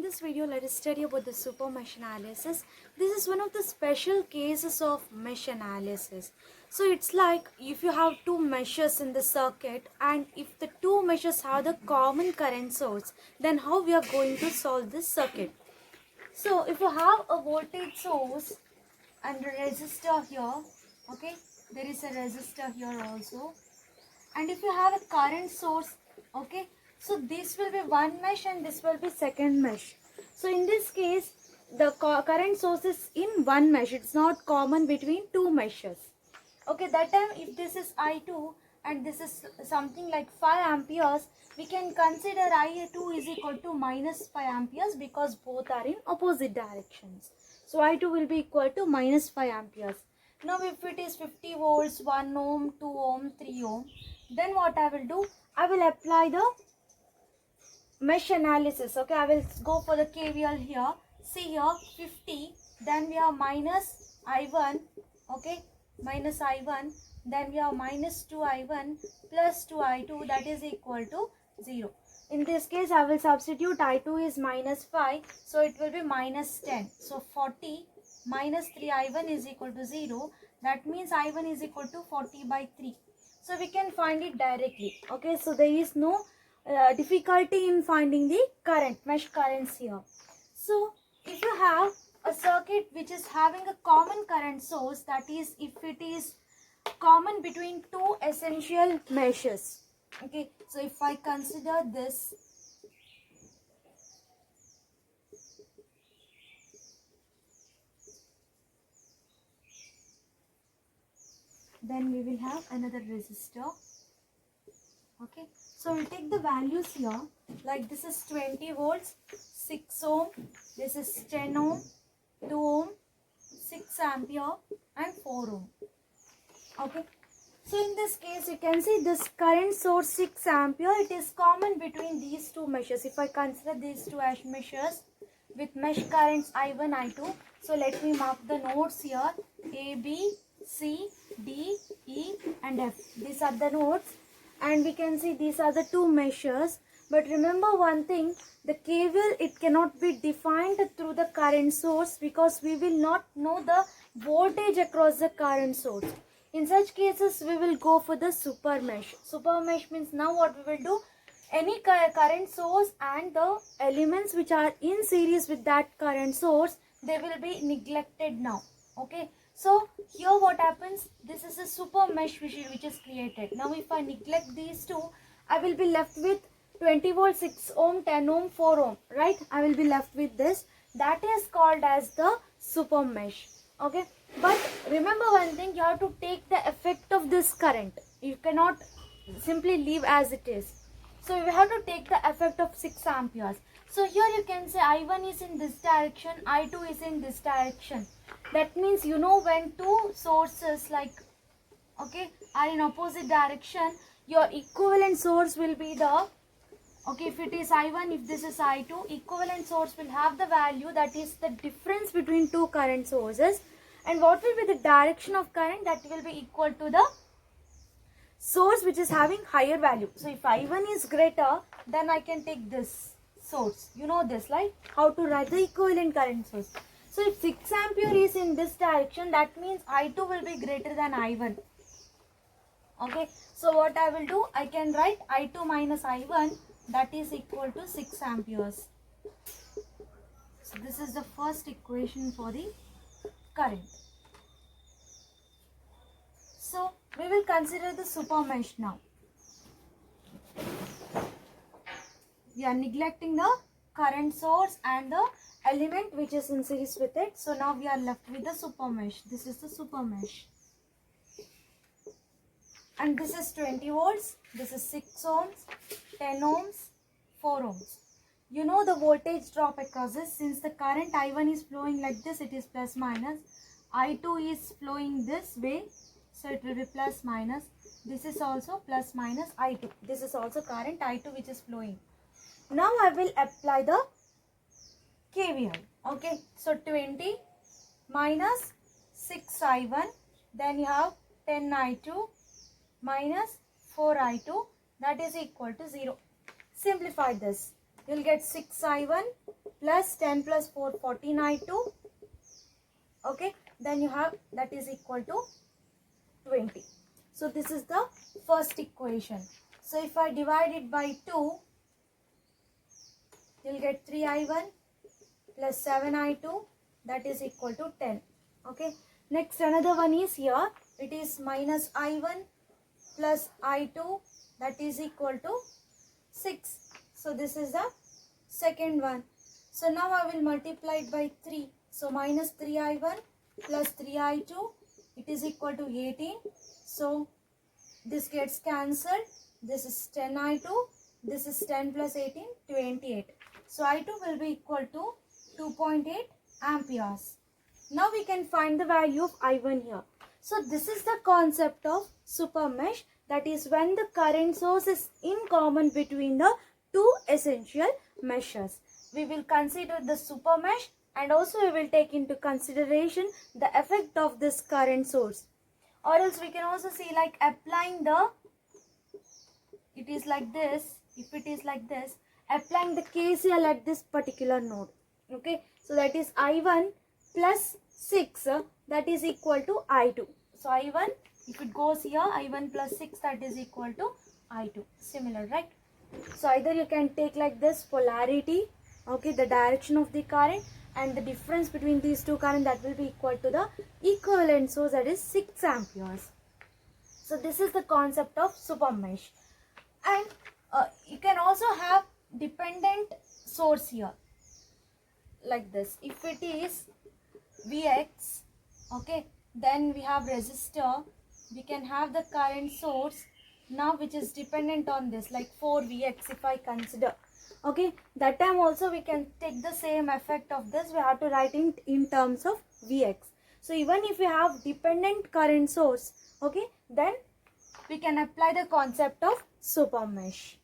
this video, let us study about the super mesh analysis. This is one of the special cases of mesh analysis. So it's like if you have two meshes in the circuit and if the two meshes have the common current source, then how we are going to solve this circuit. So if you have a voltage source and a resistor here, okay, there is a resistor here also. And if you have a current source, okay, so this will be one mesh and this will be second mesh. So in this case, the current source is in one mesh. It's not common between two meshes. Okay, that time if this is I2 and this is something like 5 amperes, we can consider I2 is equal to minus 5 amperes because both are in opposite directions. So I2 will be equal to minus 5 amperes. Now if it is 50 volts, 1 ohm, 2 ohm, 3 ohm, then what I will do, I will apply the mesh analysis. Okay, I will go for the KVL here. See here 50, then we have minus I1, okay, minus I1, then we have minus 2I1 plus 2I2, that is equal to 0. In this case I will substitute I2 is minus 5, so it will be minus 10. So 40 minus 3I1 is equal to 0. That means I1 is equal to 40 by 3. So we can find it directly. Okay, so there is no difficulty in finding the current, mesh currents here. So if you have a circuit which is having a common current source, that is if it is common between two essential meshes. Okay, so if I consider this, then we will have another resistor. Okay, so we'll take the values here, like this is 20 volts, 6 ohm, this is 10 ohm, 2 ohm, 6 ampere and 4 ohm. Okay, so in this case you can see this current source 6 ampere, it is common between these two meshes. If I consider these two meshes with mesh currents I1, I2, so let me mark the nodes here, A, B, C, D, E and F. These are the nodes. And we can see these are the two meshes. But remember one thing, the KVL, it cannot be defined through the current source because we will not know the voltage across the current source. In such cases, we will go for the super mesh. Super mesh means now what we will do, any current source and the elements which are in series with that current source, they will be neglected now. Okay. So here what happens, this is a super mesh which is created. Now if I neglect these two, I will be left with 20 volt, 6 ohm, 10 ohm, 4 ohm, right? I will be left with this. That is called as the super mesh. Okay. But remember one thing, you have to take the effect of this current. You cannot simply leave as it is. So we have to take the effect of 6 amperes. So here you can say I1 is in this direction, I2 is in this direction. That means you know when two sources like, okay, are in opposite direction, your equivalent source will be the, okay, if it is I1, if this is I2, equivalent source will have the value that is the difference between two current sources. And what will be the direction of current? That will be equal to the source which is having higher value. So if I1 is greater, then I can take this source. You know this, right? How to write the equivalent current source. So if 6 ampere is in this direction, that means I2 will be greater than I1. Okay. So what I will do, I can write I2 minus I1, that is equal to 6 amperes. So this is the first equation for the current. So we will consider the super mesh now. We are neglecting the current source and the element which is in series with it. So now we are left with the super mesh. This is the super mesh. And this is 20 volts. This is 6 ohms, 10 ohms, 4 ohms. You know the voltage drop across this. Since the current I1 is flowing like this, it is plus minus. I2 is flowing this way. So it will be plus minus. This is also plus minus I2. This is also current I2 which is flowing. Now I will apply the KVL. Okay. So 20 minus 6I1. Then you have 10I2 minus 4I2. That is equal to 0. Simplify this. You will get 6I1 plus 10 plus 4, 14 I2. Okay, then you have that is equal to 20. So this is the first equation. So if I divide it by 2, you'll get 3I1 plus 7I2, that is equal to 10. Okay, next another one is here. It is minus I1 plus I2, that is equal to 6. So this is the second one. So now I will multiply it by 3. So minus 3I1 plus 3I2, it is equal to 18. So this gets cancelled. This is 10I2. This is 10 plus 18, 28. So I2 will be equal to 2.8 amperes. Now we can find the value of I1 here. So this is the concept of super mesh. That is when the current source is in common between the two essential meshes. We will consider the super mesh, and also we will take into consideration the effect of this current source. Or else we can also see like applying the, it is like this, if it is like this, applying the KCL at this particular node. Okay, so that is I1 plus 6, that is equal to I2. So I1, if it goes here, I1 plus 6, that is equal to I2. Similar, right? So either you can take like this polarity, okay, the direction of the current, and the difference between these two current, that will be equal to the equivalent source, that is 6 amperes. So this is the concept of super mesh. And you can also have dependent source here like this. If it is Vx, okay, then we have resistor. We can have the current source now which is dependent on this, like 4Vx if I consider. Okay, that time also we can take the same effect of this. We have to write it in terms of Vx. So even if we have dependent current source, okay, then we can apply the concept of super mesh.